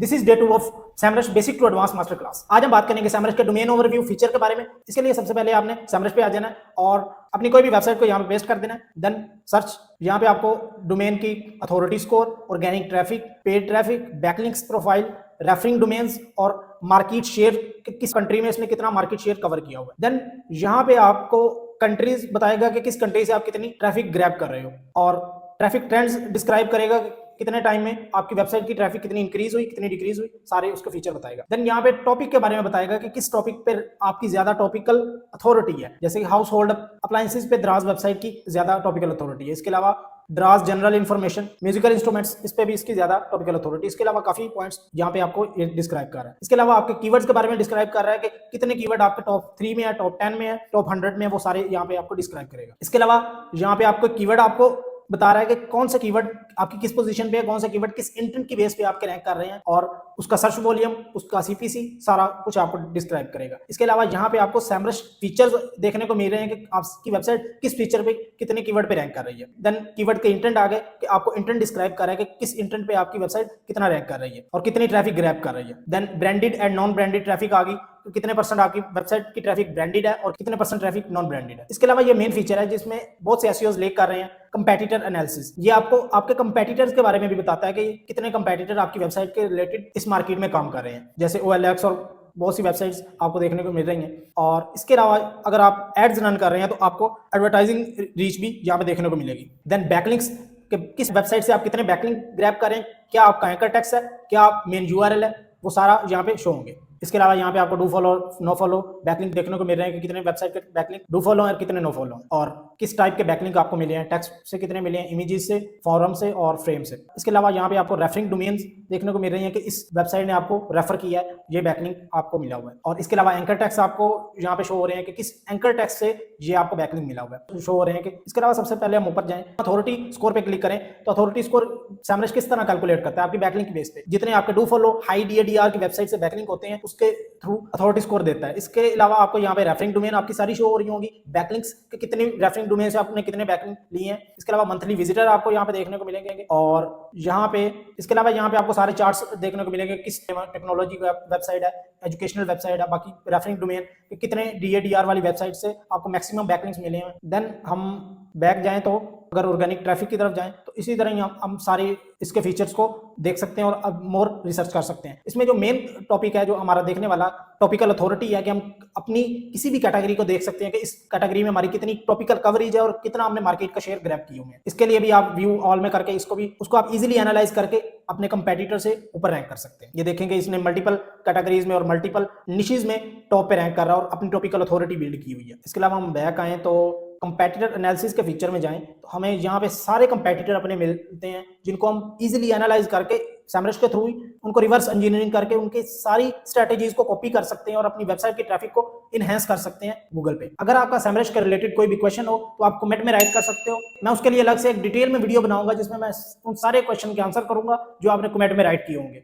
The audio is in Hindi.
This is day 2 of Semrush basic to advance master class. आज हम बात करेंगे सैमरश के डोमेन ओवरव्यू फीचर के बारे में। इसके लिए सबसे पहले आपने सैमरश पे आ जाना है और अपनी कोई भी वेबसाइट को यहाँ पे पेस्ट कर देना है। देन सर्च, यहाँ पे आपको डोमेन की authority score, organic traffic, paid traffic, backlinks profile, referring domains और मार्केट शेयर, किस कंट्री में इसने कितना मार्केट शेयर कवर किया हुआ है। देन यहाँ पे आपको कंट्रीज बताएगा कि किस कंट्री से आप कितनी ट्रैफिक ग्रैब कर रहे हो और ट्रैफिक ट्रेंड्स डिस्क्राइब करेगा कितने टाइम में आपकी वेबसाइट की ट्रैफिक कितनी इंक्रीज हुई, कितनी डिक्रीज हुई, सारे उसके फीचर बताएगा। देन यहाँ पे टॉपिक के बारे में बताएगा कि किस टॉपिक पे आपकी ज्यादा टॉपिकल अथॉरिटी है। जैसे कि हाउस होल्ड अप्लायंसेस पे द्राज वेबसाइट की ज्यादा टॉपिकल अथॉरिटी है। इसके अलावा draws general information, musical instruments, इस पे भी इसकी ज्यादा टॉपिकल अथॉरिटी। इसके अलावा काफी पॉइंट्स यहाँ पे आपको डिस्क्राइब कर रहा है। इसके अलावा आपके कीवर्ड्स के बारे में डिस्क्राइब कर रहा है कि कितने कीवर्ड आपके टॉप 3 में है, टॉप 10 में है, टॉप 100 में है, वो सारे यहाँ पे आपको डिस्क्राइब करेगा। इसके अलावा यहाँ पे आपको कीवर्ड आपको बता रहा है कि कौन सा कीवर्ड आपकी किस पोजीशन पे है, कौन सा कीवर्ड किस इंटेंट की बेस पे आपके रैंक कर रहे हैं और उसका सर्च वॉल्यूम, उसका सीपीसी, सारा कुछ आपको डिस्क्राइब करेगा। इसके अलावा यहाँ पे आपको सैमरश फीचर्स देखने को मिल रहे हैं कि आपकी वेबसाइट किस फीचर पे कितने कीवर्ड पे रैंक कर रही है। देन कीवर्ड के इंटेंट आ गए कि आपको इंटेंट डिस्क्राइब कर रहा है कि किस इंटेंट पे आपकी वेबसाइट कितना रैंक कर रही है और कितनी ट्रैफिक ग्रैब कर रही है। Then branded and non branded traffic आ गई, तो कितने परसेंट आपकी वेबसाइट की ट्रैफिक ब्रांडेड है और कितने परसेंट ट्रैफिक नॉन ब्रांडेड है। इसके अलावा ये मेन फीचर है जिसमें बहुत से एसईओज लेक कर रहे हैं, कंपेटिटर एनालिसिस। ये आपको आपके कंपेटिटर्स के बारे में भी बताता है कि कितने कंपेटिटर आपकी वेबसाइट के रिलेटेड इस मार्केट में काम कर रहे हैं, जैसे OLX और बहुत सी वेबसाइट्स आपको देखने को मिल रही हैं। और इसके अलावा अगर आप एड्स रन कर रहे हैं तो आपको एडवर्टाइजिंग रीच भी यहाँ पे देखने को मिलेगी। देन बैकलिंक्स, किस वेबसाइट से आप कितने बैकलिंक ग्रैब कर रहे हैं, क्या आपका एंकर टेक्स्ट है, क्या आप मेन URL है, वो सारा यहाँ पे शो होंगे। इसके अलावा यहाँ पे आपको do follow no follow backlink देखने को मिल रहे हैं कि कितने वेबसाइट के बैकलिंक डू फॉलो और कितने नो फॉलो और किस टाइप के बैकलिंक आपको मिले हैं, टेक्स्ट से कितने मिले हैं, इमेजेस से, फॉरम से और फ्रेम से। इसके अलावा यहाँ पे आपको रेफरिंग डोमेन्स देखने को मिल रही है कि इस वेबसाइट ने आपको रेफर किया है, ये बैकलिंक आपको मिला हुआ है। और इसके अलावा एंकर टेक्स्ट आपको यहाँ पे शो हो रहे हैं कि किस एंकर टेक्स्ट से ये आपको बैकलिंक मिला हुआ है, शो हो रहे हैं कि। इसके अलावा सबसे पहले हम ऊपर जाएं, अथॉरिटी स्कोर पे क्लिक करें तो अथॉरिटी स्कोर सैमरश किस तरह कैलकुलेट करता है आपकी बैकलिंक की बेस पे। जितने आपके डू फॉलो हाई DADR की वेबसाइट से बैकलिंक होते हैं उसके थ्रू अथॉरिटी स्कोर देता है। इसके अलावा आपको यहाँ पे रेफरिंग डोमेन आपकी सारी शो हो रही होगी, बैकलिंक्स के कितने रेफरिंग डोमेन से आपने कितने बैकलिंक लिए हैं। इसके अलावा मंथली विजिटर आपको यहाँ पे देखने को मिलेंगे और यहाँ पे इसके अलावा यहाँ पे आपको सारे चार्ट्स देखने को मिलेंगे, किस टेक्नोलॉजी का वेबसाइट है, एजुकेशनल वेबसाइट है, बाकी रेफरिंग डोमेन कितने DADR वाली वेबसाइट से आपको मैक्सिमम बैकलिंक्स मिले हैं। देन हम बैक जाएं तो अगर ऑर्गेनिक ट्रैफिक की तरफ जाएं तो इसी तरह हम सारे इसके फीचर्स को देख सकते हैं और अब मोर रिसर्च कर सकते हैं। इसमें जो मेन टॉपिक है जो हमारा देखने वाला टॉपिकल अथॉरिटी है कि हम अपनी किसी भी कैटेगरी को देख सकते हैं कि इस कैटेगरी में हमारी कितनी टॉपिकल कवरेज है और कितना हमने मार्केट का शेयर ग्रैब किए हुए हैं। इसके लिए भी आप व्यू ऑल में करके उसको आप इजीली एनालाइज करके अपने कंपेटिटर से ऊपर रैंक कर सकते हैं। ये देखेंगे इसने मल्टीपल कैटेगरीज में और मल्टीपल निशेज में टॉप पे रैंक कर रहा है और अपनी टॉपिकल अथॉरिटी बिल्ड की हुई है। इसके अलावा हम बैक आए तो कंपेटिटर एनालिसिस के फीचर में जाएं तो हमें यहाँ पे सारे कंपेटिटर अपने मिलते हैं जिनको हम इजीली एनालाइज करके सैमरश के थ्रू उनको रिवर्स इंजीनियरिंग करके उनके सारी स्ट्रेटेजीज को कॉपी कर सकते हैं और अपनी वेबसाइट की ट्रैफिक को इनहेंस कर सकते हैं गूगल पे। अगर आपका सैमरश के रिलेटेड कोई भी क्वेश्चन हो तो आप कमेंट में राइट कर सकते हो, मैं उसके लिए अलग से एक डिटेल में वीडियो बनाऊंगा जिसमें मैं उन सारे क्वेश्चन के आंसर करूंगा जो आपने कमेंट में राइट किए होंगे।